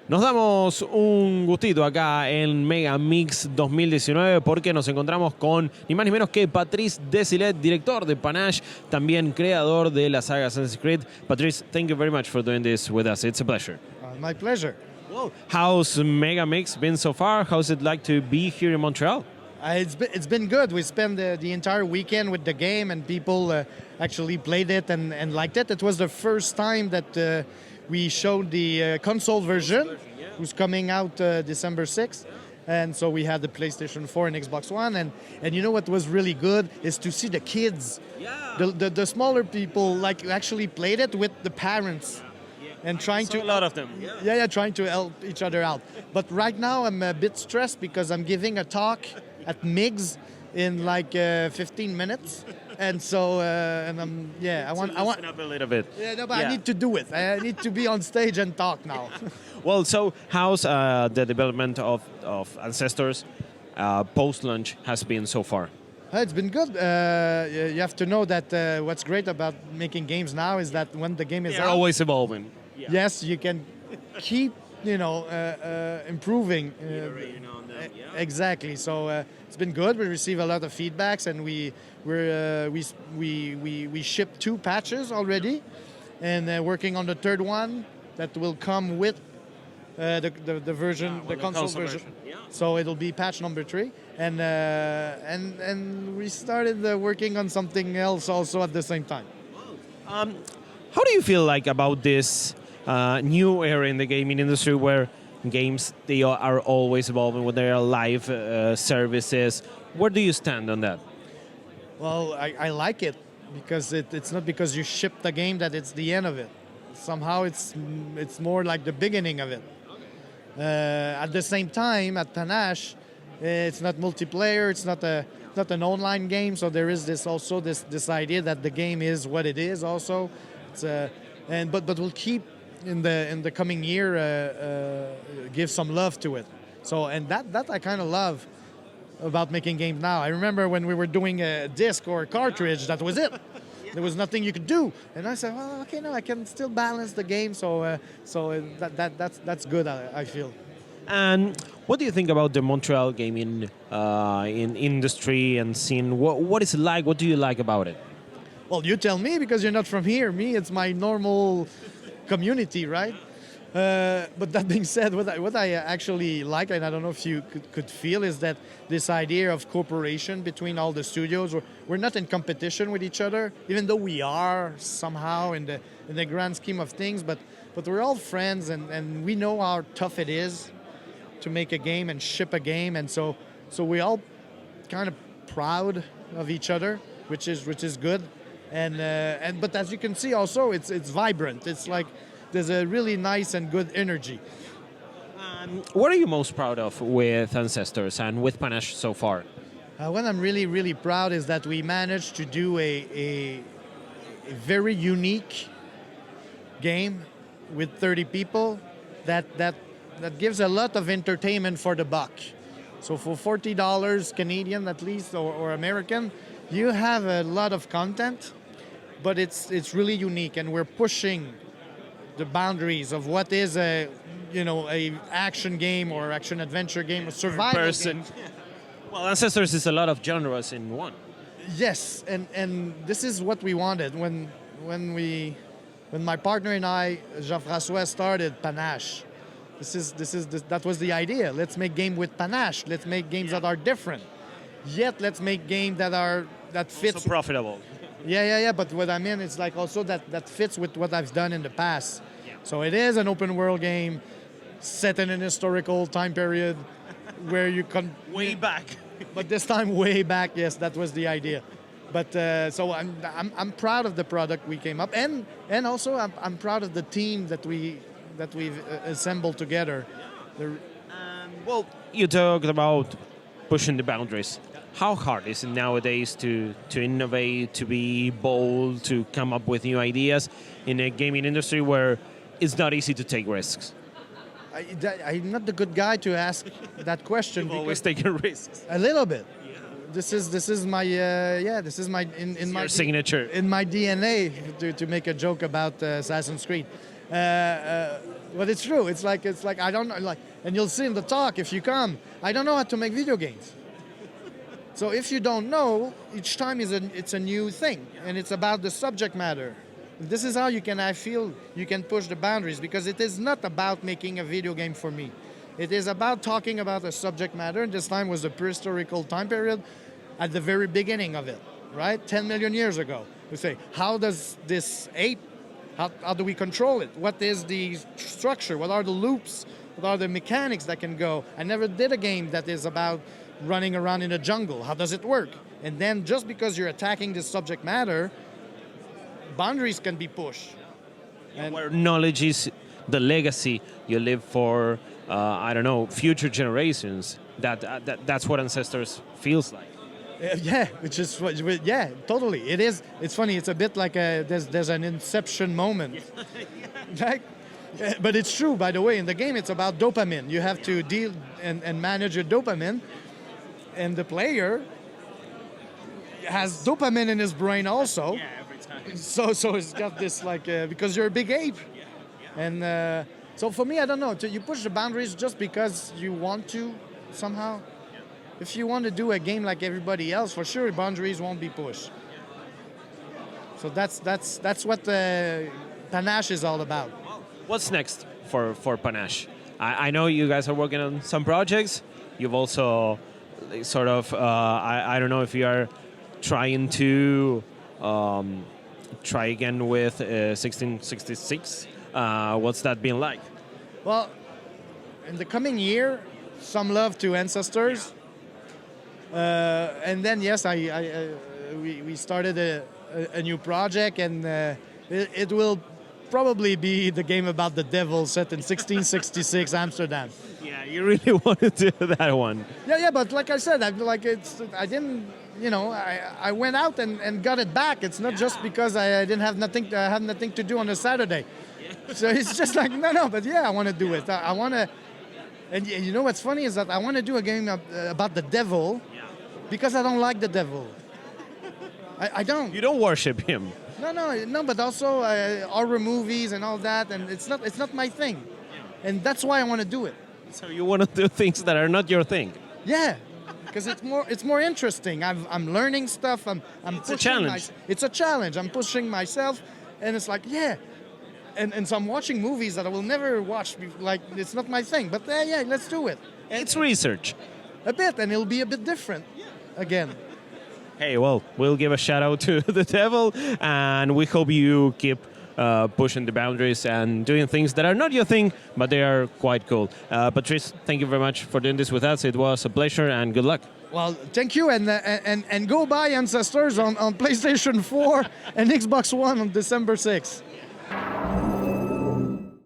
Nos damos un gustito acá en MEGA+MIGS 2019 porque nos encontramos con ni más ni menos que Patrice Désilets, director de Panache, también creador de la saga Assassin's Creed. Patrice, thank you very much for doing this with us. It's a pleasure. My pleasure. Well, how's MEGA+MIGS been so far? How's it like to be here in Montreal? It's been good. We spent the entire weekend with the game, and people actually played it and liked it. It was the first time that we showed the console version, who's coming out December 6th. And so we had the PlayStation 4 and Xbox One. And you know what was really good is to see the kids, the smaller people, like actually played it with the parents. And trying to a lot of them. Trying to help each other out. But right now I'm a bit stressed because I'm giving a talk at MIGS in like 15 minutes, and so and I want Listen up a little bit. Yeah, no, but I need to do it. I need to be on stage and talk now. Well, so how's the development of Ancestors post-launch has been so far? It's been good. You have to know that what's great about making games now is that when the game is They're out, always evolving. yes, you can keep improving. Exactly. So it's been good. We receive a lot of feedbacks, and we shipped 2 patches already, and working on the third one that will come with the version, the console version. Yeah. So it'll be patch number 3, and we started working on something else also at the same time. How do you feel like about this new era in the gaming industry where games, they are always evolving, when they are live services? Where do you stand on that? Well, I like it because it's not because you ship the game that it's the end of it. Somehow it's more like the beginning of it. At the same time, at Panache, it's not multiplayer. It's not an online game. So there is this idea that the game is what it is. Also, but we'll keep in the coming year give some love to it. So that I kind of love about making games now. I remember when we were doing a disc or a cartridge, that was it. There was nothing you could do, and I said, well, okay, no, I can still balance the game. So that's good. I feel. And what do you think about the Montreal gaming in industry and scene? What is it like? What do you like about it? Well, you tell me, because you're not from here. Me, it's my normal community, right? But that being said, what I actually like, and I don't know if you could feel, is that this idea of cooperation between all the studios. We're not in competition with each other, even though we are somehow in the grand scheme of things. But we're all friends, and we know how tough it is to make a game and ship a game, and so we all kind of proud of each other, which is good. But as you can see, also it's vibrant. It's like there's a really nice and good energy. What are you most proud of with Ancestors and with Panache so far? What I'm really, really proud is that we managed to do a very unique game with 30 people that gives a lot of entertainment for the buck. So for $40 Canadian at least, or American, you have a lot of content, but it's really unique, and we're pushing the boundaries of what is a action game or action adventure game, a survival game. Well, Ancestors is a lot of genres in one. Yes, and this is what we wanted when my partner and I, Jean-François, started Panache. That was the idea. Let's make game with Panache. Let's make games that are different. Yet let's make game that fits. Also profitable. Yeah. But what I mean is like also that fits with what I've done in the past. Yeah. So it is an open world game set in an historical time period where you can way back. But this time way back. Yes, that was the idea. But so I'm proud of the product we came up, and also I'm proud of the team that we've assembled together. Well, you talked about pushing the boundaries. How hard is it nowadays to innovate, to be bold, to come up with new ideas in a gaming industry where it's not easy to take risks? I'm not the good guy to ask that question. You've always taken risks. A little bit. This is my this is my in my signature in my DNA to make a joke about Assassin's Creed. But it's true. It's like I don't know. Like, and you'll see in the talk if you come. I don't know how to make video games. So if you don't know, each time it's a new thing, and it's about the subject matter. This is how you can, I feel, you can push the boundaries, because it is not about making a video game for me. It is about talking about a subject matter, and this time was the prehistorical time period at the very beginning of it, right? 10 million years ago. We say, how does this ape, how do we control it? What is the structure? What are the loops? What are the mechanics that can go? I never did a game that is about running around in a jungle. How does it work? And then just because you're attacking this subject matter, boundaries can be pushed. And where knowledge is the legacy you live for, I don't know, future generations. That's what Ancestors feels like. Yeah, which is yeah, totally. It is. It's funny. It's a bit like there's an inception moment, right? But it's true. By the way, in the game, it's about dopamine. You have to deal and manage your dopamine, and the player has dopamine in his brain also. Yeah, every time. So it's got this like because you're a big ape, and so for me, I don't know. You push the boundaries just because you want to somehow. If you want to do a game like everybody else, for sure, boundaries won't be pushed. So that's what Panache is all about. What's next for Panache? I know you guys are working on some projects. You've also sort of, I don't know if you are trying to try again with 1666. What's that been like? Well, in the coming year, some love to Ancestors. And then, yes, we started a new project, and it will probably be the game about the devil set in 1666 Amsterdam. Yeah, you really want to do that one. Yeah, but like I said, I didn't, I went out and got it back. It's not just because I didn't have nothing to do on a Saturday. So it's just like, no, but yeah, I want to do it. I want to, and you know what's funny is that I want to do a game about the devil. Because I don't like the devil. I don't. You don't worship him. No, but also horror movies and all that, and it's not my thing. And that's why I want to do it. So you want to do things that are not your thing. Yeah, because it's more interesting. I'm learning stuff. It's a challenge. It's a challenge. I'm pushing myself, and it's like, yeah. And so I'm watching movies that I will never watch. Like, it's not my thing. But yeah, let's do it. It's research. A bit, and it'll be a bit different. Again. Hey, well, we'll give a shout out to the devil, and we hope you keep pushing the boundaries and doing things that are not your thing, but they are quite cool. Patrice, thank you very much for doing this with us. It was a pleasure, and good luck. Well, thank you, and go buy Ancestors on PlayStation 4 and Xbox One on December 6th.